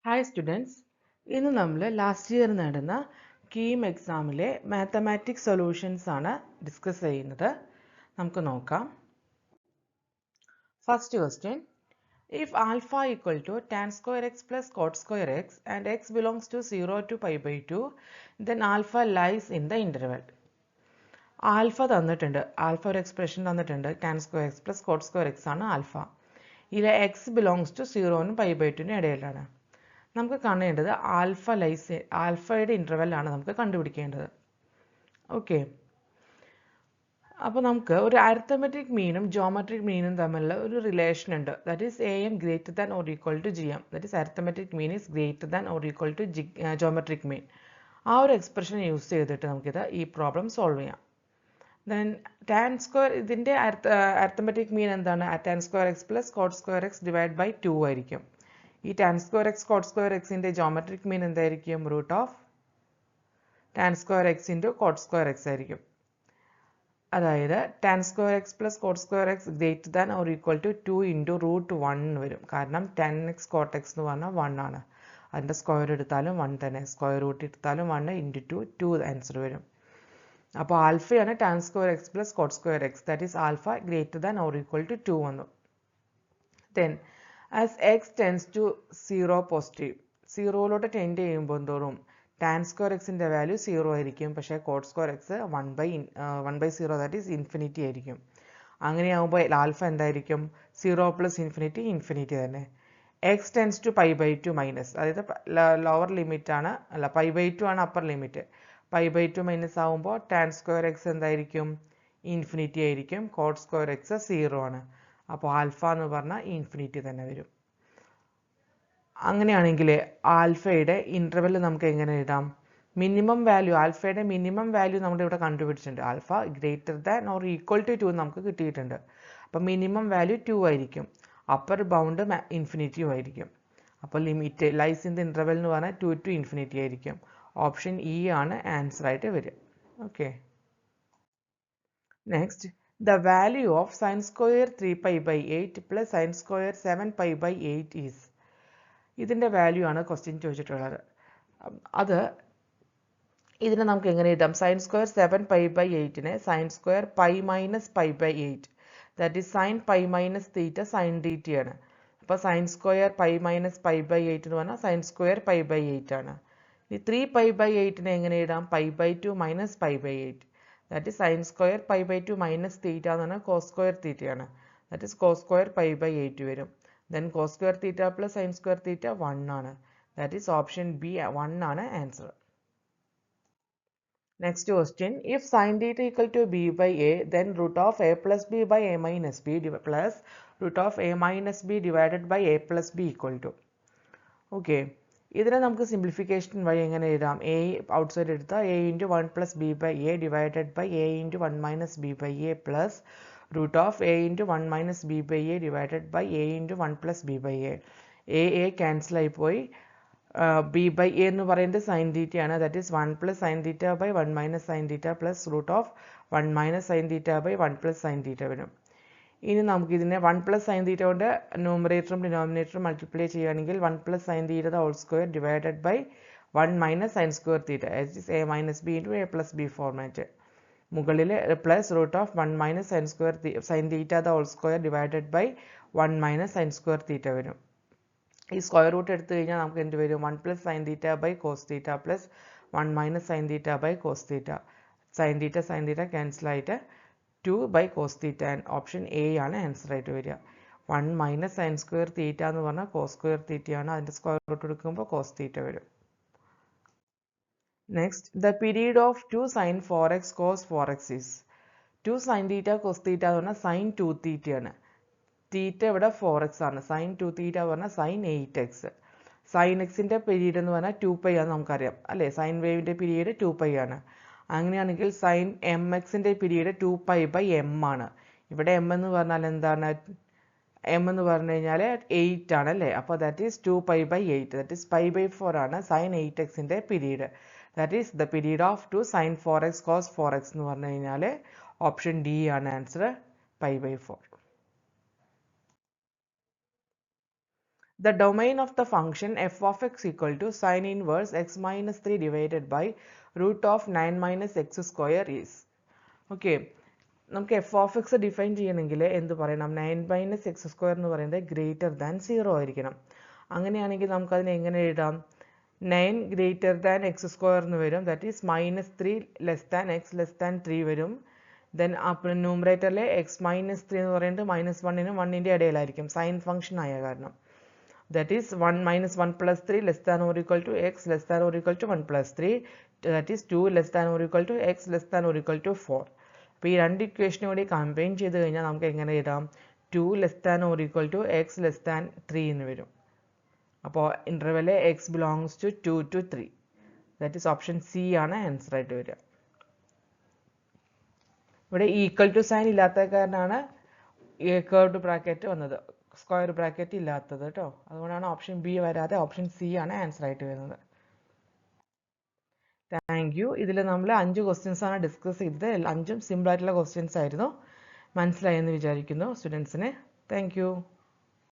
Hi students, ഇന്ന് നമ്മൾ last year നടന്ന കീം എക്സാമിലെ മാത്തമാറ്റിക്സ് സൊല്യൂഷൻസ് ആണ് ഡിസ്കസ് ചെയ്യുന്നത്. നമുക്ക് നോക്കാം. First question, if alpha equal to tan square x plus cot square x and x belongs to 0 to pi by 2, then alpha lies in the interval. Alpha തന്നിട്ടുണ്ട്, alpha ഒരു expression തന്നിട്ടുണ്ട്, tan square x plus cot square x ആണ് alpha. ഇതിലെ x belongs to 0നും pi by 2നും ഇടയിലാണ്. നമുക്ക് കാണേണ്ടത് ആൽഫയുടെ ഇൻ്റർവെല്ലാണ് നമുക്ക് കണ്ടുപിടിക്കേണ്ടത്. ഓക്കെ, അപ്പോൾ നമുക്ക് ഒരു അരിത്തമെറ്റിക് മീനും ജോമെട്രിക് മീനും തമ്മിലുള്ള ഒരു റിലേഷൻ ഉണ്ട്. That is A M greater than or equal to G M. That is arithmetic mean is greater than or equal to geometric mean. ആ ഒരു എക്സ്പ്രഷൻ യൂസ് ചെയ്തിട്ട് നമുക്കിത് ഈ പ്രോബ്ലം സോൾവ് ചെയ്യാം. ദെൻ ടാൻ സ്ക്വയർ, ഇതിൻ്റെ arithmetic mean എന്താണ്? Tan square x plus cot square x divide by 2 ആയിരിക്കും. ഈ tan square x cot square എക്സിൻ്റെ ജോമെട്രിക് മീൻ എന്തായിരിക്കും? Root of tan square X into cot square x ആയിരിക്കും. അതായത് tan square x plus cot square x greater than or equal to 2 into root 1 വരും. കാരണം tan X coat X എന്ന് പറഞ്ഞാൽ 1 ആണ്. അതിൻ്റെ സ്ക്വയർ എടുത്താലും 1 തന്നെ, സ്ക്വയർ റൂട്ട് എടുത്താലും 1 ഇൻറ്റു 2 ആൻസർ വരും. അപ്പോൾ ആൽഫയാണ് tan square x plus cot square x, that is alpha greater than or equal to 2 വന്നു. Then as x tends to 0 positive, 0ലോട്ട് ടെൻഡ് ചെയ്യുമ്പോൾ തോറും ടാൻ സ്ക്വയർ എക്സിൻ്റെ വാല്യൂ 0 ആയിരിക്കും. പക്ഷേ cot square x 1/0 that is infinity ആയിരിക്കും. അങ്ങനെയാകുമ്പോൾ alpha എന്തായിരിക്കും? 0 പ്ലസ് ഇൻഫിനിറ്റി ഇൻഫിനിറ്റി തന്നെ. X tends to pi by 2 minus, അതായത് ലോവർ ലിമിറ്റ് ആണ്, അല്ല പൈ ബൈ 2 ആണ് upper limit. Pi by 2 minus ആകുമ്പോൾ ടാൻ സ്ക്വയർ എക്സ് എന്തായിരിക്കും? ഇൻഫിനിറ്റി ആയിരിക്കും. കോട്ട് സ്ക്വയർ എക്സ് 0 ആണ്. അപ്പോൾ ആൽഫ എന്ന് പറഞ്ഞാൽ ഇൻഫിനിറ്റി തന്നെ വരും. അങ്ങനെയാണെങ്കിൽ ആൽഫയുടെ ഇൻ്റർവെൽ നമുക്ക് എങ്ങനെ എഴുതാം? മിനിമം വാല്യൂ, ആൽഫയുടെ മിനിമം വാല്യൂ നമ്മുടെ ഇവിടെ കണ്ടുപിടിച്ചിട്ടുണ്ട്. Alpha greater than or equal to 2 നമുക്ക് കിട്ടിയിട്ടുണ്ട്. അപ്പോൾ മിനിമം വാല്യൂ 2 ആയിരിക്കും, അപ്പർ ബൗണ്ട് ഇൻഫിനിറ്റിയും ആയിരിക്കും. അപ്പോൾ limit lies in the interval എന്ന് പറഞ്ഞാൽ 2 ടു ഇൻഫിനിറ്റി ആയിരിക്കും. ഓപ്ഷൻ ഇ ആണ് ആൻസർ ആയിട്ട് വരിക. Okay, next, the value of sin square 3 pi by 8 plus sin square 7 pi by 8 is. ഇതിൻ്റെ വാല്യൂ ആണ് ക്വസ്റ്റ്യൻ ചോദിച്ചിട്ടുള്ളത്. ഇതിനെ നമുക്ക് എങ്ങനെ എഴുതാം? സൈൻ സ്ക്വയർ 7 പൈ ബൈ 8നെ sine square pi minus pi by 8, that is sine pi minus theta sine തീറ്റയാണ്. അപ്പോൾ sine square pi minus pi by 8 എന്ന് പറഞ്ഞാൽ സൈൻ സ്ക്വയർ പൈ ബൈ 8 ആണ്. ഈ 3 പൈ ബൈ 8നെ എങ്ങനെ എഴുതാം? Pi by 2 minus pi by 8, that is sine square pi by 2 minus theta എന്ന് പറഞ്ഞാൽ കോസ് സ്ക്വയർ തീറ്റയാണ്. That is cos square pi by 8 വരും. Then cos square theta plus sine square theta 1 ആണ്. That is option B 1 ആണ് answer. Next question, if sin theta equal to b by a, then root of a plus b by a minus b plus root of a minus b divided by a plus b equal to. Okay, ഇതിനെ നമുക്ക് simplification വഴി എങ്ങനെ എഴുതാം? A outside എടുത്താൽ a into 1 plus b by a divided by a into 1 minus b by a plus root of a into 1 minus b by a divided by a into 1 plus b by a cancel ആയിപ്പോയി. B by a എന്ന് പറയുന്നത് sine തീറ്റയാണ്. That is 1 plus sine theta by 1 minus sine theta plus root of 1 minus sine theta by 1 plus sine തീറ്റ വരും. ഇനി നമുക്കിതിനെ 1 plus sine തീറ്റ കൊണ്ട് ന്യൂമറേറ്ററും ഡിനോമിനേറ്ററും multiply ചെയ്യുകയാണെങ്കിൽ 1 plus sine theta whole square divided by 1 minus sine square theta, that is a minus b into a plus b format. മുകളിൽ plus root of 1 minus sine theta whole square divided by 1 minus sine square theta വരും. ഈ square root എടുത്തു കഴിഞ്ഞാൽ നമുക്ക് എന്ത് വരും? 1 plus sine theta by cos theta plus 1 minus sine theta by cos theta. Sine theta cancel ആയിട്ട് 2 by cos theta. Option A ആണ് answer ആയിട്ട് വരിക. 1 മൈനസ് സൈൻ സ്ക്വയർ തീറ്റ എന്ന് പറഞ്ഞാൽ കോസ് സ്ക്വയർ തീറ്റയാണ്. അതിൻ്റെ സ്ക്വയർ റൂട്ട് എടുക്കുമ്പോൾ കോസ് തീറ്റ വരും. Next, the period of 2 sine 4x cos 4x is. 2 sine theta cos theta എന്ന് പറഞ്ഞാൽ സൈൻ 2 തീറ്റയാണ്. തീറ്റ ഇവിടെ 4x ആണ്. സൈൻ 2 തീറ്റ പറഞ്ഞാൽ സൈൻ 8x. സൈൻ എക്സിൻ്റെ പീരീഡ് എന്ന് പറഞ്ഞാൽ 2π ആണ് നമുക്കറിയാം അല്ലേ? സൈൻ വേവിൻ്റെ പീരീഡ് 2π ആണ്. അങ്ങനെയാണെങ്കിൽ സൈൻ എം എക്സിൻ്റെ പീരീഡ് 2π ബൈ എം ആണ്. ഇവിടെ എം എന്ന് പറഞ്ഞാൽ എന്താണ്? എം എന്ന് പറഞ്ഞു കഴിഞ്ഞാൽ 8 ആണ് അല്ലേ? അപ്പോൾ that is 2π by 8, that is pi by 4 ആണ് സൈൻ 8xൻ്റെ period. That is the period of 2 sine 4x cos 4x എന്ന് പറഞ്ഞു കഴിഞ്ഞാൽ ഓപ്ഷൻ ഡി ആണ് answer, pi by 4. The domain of the function f of x equal to sin inverse x minus 3 divided by root of 9 minus x square is. Okay. നമുക്ക് F of X define ചെയ്യണമെങ്കിൽ എന്ത് പറയണം? 9 minus X square എന്ന് പറയുന്നത് greater than 0 ആയിരിക്കണം. അങ്ങനെയാണെങ്കിൽ നമുക്കതിനെ എങ്ങനെ എഴുതാം? 9 ഗ്രേറ്റർ ദാൻ എക്സ് സ്ക്വയർ എന്ന് വരും. That is minus 3 less than X less than 3 വരും. ദെൻ അപ്പോൾ ന്യൂമറേറ്ററിലെ എക്സ് മൈനസ് 3 എന്ന് പറയുന്നത് മൈനസ് 1-നും 1-ൻ്റെ ഇടയിലായിരിക്കും, സൈൻ ഫംഗ്ഷൻ ആയ കാരണം. That is 1 minus 1 plus 3 less than or equal to x less than or equal to 1 plus 3. That is 2 less than or equal to x less than or equal to 4. അപ്പോൾ ഈ രണ്ട് ഇക്വേഷനും കൂടി combine ചെയ്ത് കഴിഞ്ഞാൽ നമുക്ക് എങ്ങനെ എഴുതാം? 2 less than or equal to x less than 3 എന്ന് വരും. അപ്പോൾ interval x belongs to 2 to 3. That is option C ആണ് ആൻസർ ആയിട്ട് വരിക. ഇവിടെ ഈക്വൽ ടു സൈൻ ഇല്ലാത്ത കാരണമാണ് കർവ്ഡ് ബ്രാക്കറ്റ് വന്നത്, സ്ക്വയർ ബ്രാക്കറ്റ് ഇല്ലാത്തത് കേട്ടോ. അതുകൊണ്ടാണ് ഓപ്ഷൻ ബി വരാതെ ഓപ്ഷൻ സി ആണ് ആൻസർ ആയിട്ട് വരുന്നത്. Thank you. ഇതിൽ നമ്മൾ 5 ക്വസ്റ്റ്യൻസ് ആണ് ഡിസ്കസ് ചെയ്തത്. 5ഉം സിമ്പിൾ ആയിട്ടുള്ള ക്വസ്റ്റ്യൻസ് ആയിരുന്നു. മനസ്സിലായെന്ന് വിചാരിക്കുന്നു സ്റ്റുഡൻസിന്. Thank you.